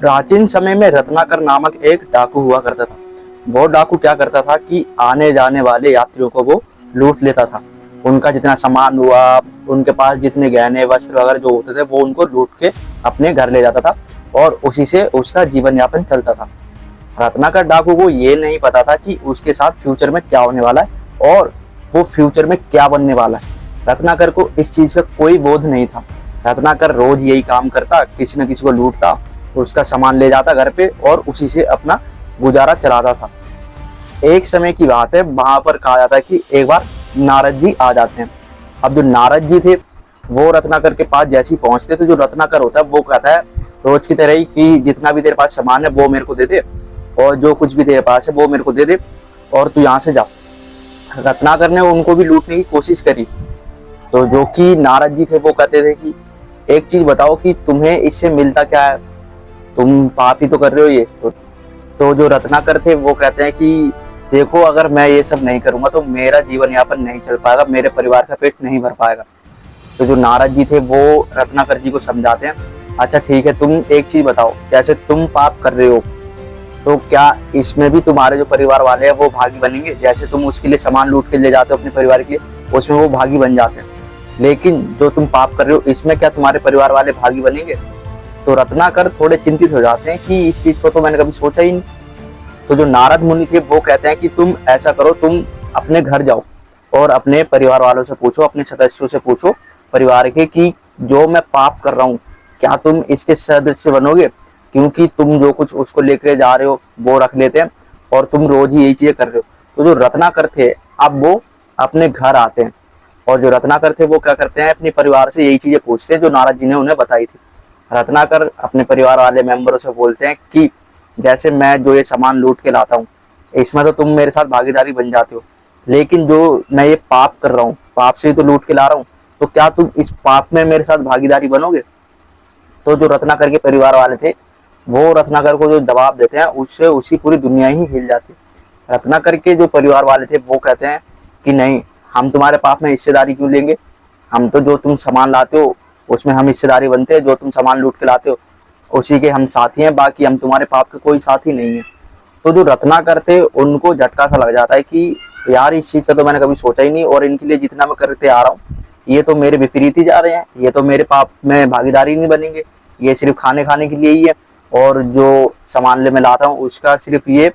प्राचीन समय में रत्नाकर नामक एक डाकू हुआ करता था। वो डाकू क्या करता था कि आने जाने वाले यात्रियों को वो लूट लेता था। उनका जितना सामान हुआ, उनके पास जितने गहने वस्त्र वगैरह जो होते थे, वो उनको लूट के अपने घर ले जाता था और उसी से उसका जीवन यापन चलता था। रत्नाकर डाकू को ये नहीं पता था कि उसके साथ फ्यूचर में क्या होने वाला है और वो फ्यूचर में क्या बनने वाला है। रत्नाकर को इस चीज का कोई बोध नहीं था। रत्नाकर रोज यही काम करता, किसी न किसी को लूटता, उसका सामान ले जाता घर पे और उसी से अपना गुजारा चलाता था। एक समय की बात है, वहां पर कहा जाता है कि एक बार नारद जी आ जाते हैं। अब जो नारद जी थे वो रत्नाकर के पास जैसे ही पहुंचते तो जो रत्नाकर होता है वो कहता है रोज की तरह ही कि जितना भी तेरे पास सामान है वो मेरे को दे दे और जो कुछ भी तेरे पास है वो मेरे को दे दे और तू यहाँ से जा। रत्नाकर ने उनको भी लूटने की कोशिश करी तो जो कि नारद जी थे वो कहते थे कि एक चीज बताओ कि तुम्हें इससे मिलता क्या है, तुम पाप ही तो कर रहे हो ये। तो जो रत्नाकर थे वो कहते हैं कि देखो, अगर मैं ये सब नहीं करूंगा तो मेरा जीवन यापन नहीं चल पाएगा, मेरे परिवार का पेट नहीं भर पाएगा। तो जो नारद जी थे वो रत्नाकर जी को समझाते हैं, अच्छा ठीक है, तुम एक चीज बताओ, जैसे तुम पाप कर रहे हो तो क्या इसमें भी तुम्हारे जो परिवार वाले हैं वो भागी बनेंगे? जैसे तुम उसके लिए सामान लूट के ले जाते हो अपने परिवार के लिए, उसमें वो भागी बन जाते हैं, लेकिन जो तुम पाप कर रहे हो इसमें क्या तुम्हारे परिवार वाले भागी बनेंगे? तो रत्नाकर थोड़े चिंतित हो जाते हैं कि इस चीज को तो मैंने कभी सोचा ही नहीं। तो जो नारद मुनि थे वो कहते हैं कि तुम ऐसा करो, तुम अपने घर जाओ और अपने परिवार वालों से पूछो, अपने सदस्यों से पूछो परिवार के कि जो मैं पाप कर रहा हूँ क्या तुम इसके सदस्य बनोगे? क्योंकि तुम जो कुछ उसको लेके जा रहे हो वो रख लेते हैं और तुम रोज ही यही चीजें कर रहे हो। तो जो रत्नाकर थे अब वो अपने घर आते हैं और जो रत्नाकर थे वो क्या करते हैं, अपने परिवार से यही चीजें पूछते हैं जो नारद जी ने उन्हें बताई थी। रत्नाकर अपने परिवार वाले मेंबरों से बोलते हैं कि जैसे मैं जो ये सामान लूट के लाता हूँ इसमें तो तुम मेरे साथ भागीदारी बन जाते हो, लेकिन जो मैं ये पाप कर रहा हूँ, पाप से ही तो लूट के ला रहा हूँ, तो क्या तुम इस पाप में मेरे साथ भागीदारी बनोगे? तो जो रत्नाकर के परिवार वाले थे वो रत्नाकर को जो जवाब देते हैं उससे उसकी पूरी दुनिया ही हिल जाती है। रत्नाकर के जो परिवार वाले थे वो कहते हैं कि नहीं, हम तुम्हारे पाप में हिस्सेदारी क्यों लेंगे? हम तो जो तुम सामान लाते हो उसमें हम हिस्सेदारी बनते हैं, जो तुम सामान लूट के लाते हो उसी के हम साथी हैं, बाकी हम तुम्हारे पाप के कोई साथी नहीं है। तो जो रत्नाकर थे उनको झटका सा लग जाता है कि यार इस चीज का तो मैंने कभी सोचा ही नहीं और इनके लिए जितना मैं करते आ रहा हूँ ये तो मेरे विपरीत ही जा रहे हैं, ये तो मेरे पाप में भागीदारी नहीं बनेंगे, ये सिर्फ खाने खाने के लिए ही है और जो सामान ले मैं लाता हूँ उसका सिर्फ ये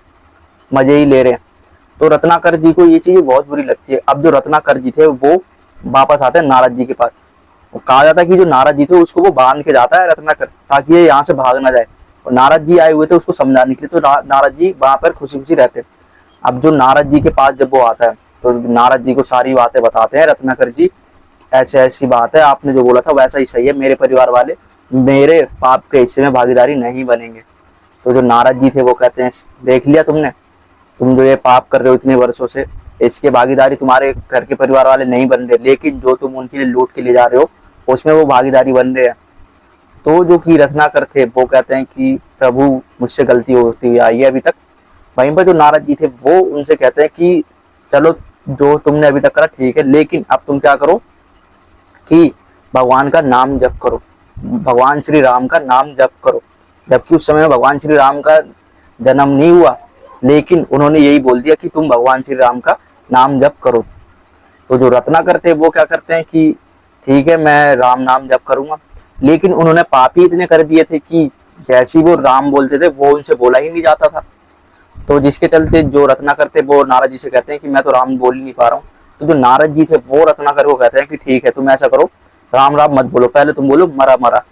मजे ही ले रहे हैं। तो रत्नाकर जी को ये चीज बहुत बुरी लगती है। अब जो रत्नाकर जी थे वो वापस आते हैं नारद जी के पास। कहा जाता है कि जो नारद जी थे उसको वो बांध के जाता है रत्नाकर ताकि ये यहाँ से भाग ना जाए, और नारद जी आए हुए थे उसको समझाने के लिए। तो नारद जी वहां पर खुशी खुशी रहते। अब जो नारद जी के पास जब वो आता है तो नारद जी को सारी बातें बताते हैं रत्नाकर जी, ऐसी ऐसी बात है, आपने जो बोला था वैसा ही सही है, मेरे परिवार वाले मेरे पाप के हिस्से में भागीदारी नहीं बनेंगे। तो जो नारद जी थे वो कहते हैं देख लिया तुमने, तुम जो ये पाप कर रहे हो इतने वर्षों से, इसके भागीदारी तुम्हारे घर के परिवार वाले नहीं बन रहे, लेकिन जो तुम उनके लिए लूट के ले जा रहे हो उसमें वो भागीदारी बन रहे हैं। तो जो कि रत्नाकर थे वो कहते हैं कि प्रभु मुझसे गलती होती हुई आई है अभी तक। वहीं पर जो नारद जी थे वो उनसे कहते हैं कि चलो जो तुमने अभी तक करा ठीक है, लेकिन अब तुम क्या करो कि भगवान का नाम जप करो, भगवान श्री राम का नाम जप करो। जबकि उस समय भगवान श्री राम का जन्म नहीं हुआ, लेकिन उन्होंने यही बोल दिया कि तुम भगवान श्री राम का नाम जप करो। तो जो रत्नाकर थे वो क्या करते हैं कि ठीक है मैं राम नाम जप करूंगा, लेकिन उन्होंने पाप ही इतने कर दिए थे कि जैसे ही वो राम बोलते थे वो उनसे बोला ही नहीं जाता था। तो जिसके चलते जो रत्नाकर थे वो नारद जी से कहते हैं कि मैं तो राम बोल ही नहीं पा रहा हूँ। तो जो नारद जी थे वो रत्नाकर को कहते हैं कि ठीक है तुम ऐसा करो, राम राम मत बोलो, पहले तुम बोलो मरा मरा।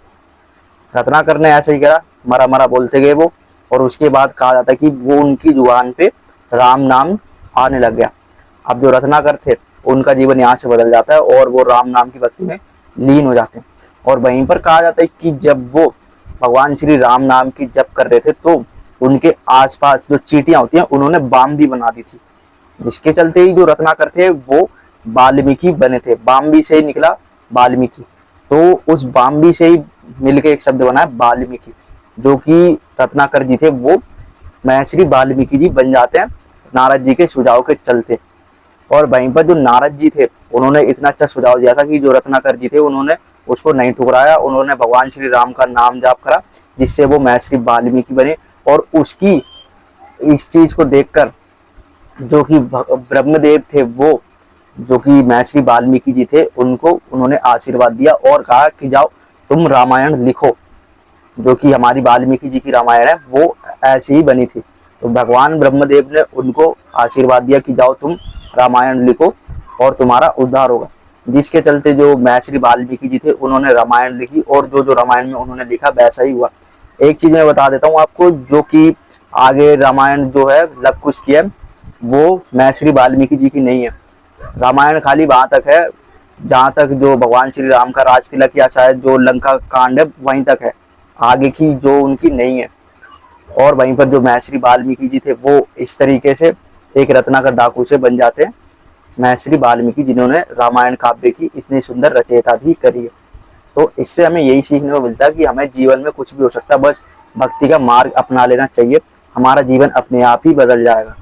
रत्नाकर ने ऐसा ही करा, मरा मरा बोलते गए वो, और उसके बाद कहा जाता है कि वो उनकी जुबान पे राम नाम आने लग गया। अब जो रत्नाकर थे उनका जीवन यहाँ से बदल जाता है और वो राम नाम की भक्ति में लीन हो जाते हैं। और वहीं पर कहा जाता है कि जब वो भगवान श्री राम नाम की जप कर रहे थे तो उनके आसपास जो चींटियां होती हैं उन्होंने बाम भी बना दी थी, जिसके चलते ही जो रत्नाकर थे वो वाल्मीकि बने थे। बाम्बी से ही निकला वाल्मीकि, तो उस बाम्बी से ही मिलके एक शब्द बना है वाल्मीकि, जो कि रत्नाकर जी थे वो महर्षि वाल्मीकि जी बन जाते हैं नारद जी के सुझाव के चलते। और वहीं पर जो नारद जी थे उन्होंने इतना अच्छा सुझाव दिया था कि जो रत्नाकर जी थे उन्होंने उसको नहीं ठुकराया। उन्होंने भगवान श्री राम का नाम जाप करा, जिससे वो महर्षि वाल्मीकि बने। और उसकी इस चीज को देखकर जो कि ब्रह्मदेव थे, वो जो कि महर्षि वाल्मीकि जी थे, उनको उन्होंने आशीर्वाद दिया और कहा कि जाओ तुम रामायण लिखो। जो कि हमारी वाल्मीकि जी की रामायण है वो ऐसे ही बनी थी। तो भगवान ब्रह्मदेव ने उनको आशीर्वाद दिया कि जाओ तुम रामायण लिखो और तुम्हारा उद्धार होगा। जिसके चलते जो महर्षि वाल्मीकि जी थे, उन्होंने रामायण लिखी और जो जो रामायण में उन्होंने लिखा वैसा ही हुआ। एक चीज मैं बता देता हूँ आपको, जो कि आगे रामायण जो है लव कुश की है, वो महर्षि वाल्मीकि जी की नहीं है। रामायण खाली वहां तक है जहां तक जो भगवान श्री राम का राज तिलक या शायद जो लंका कांड है वहीं तक है, आगे की जो उनकी नहीं है। और वहीं पर जो महर्षि वाल्मीकि जी थे वो इस तरीके से एक रत्नाकर डाकू से बन जाते हैं महर्षि वाल्मीकि, जिन्होंने रामायण काव्य की इतनी सुंदर रचयिता भी करी है। तो इससे हमें यही सीखने को मिलता है कि हमें जीवन में कुछ भी हो सकता है, बस भक्ति का मार्ग अपना लेना चाहिए, हमारा जीवन अपने आप ही बदल जाएगा।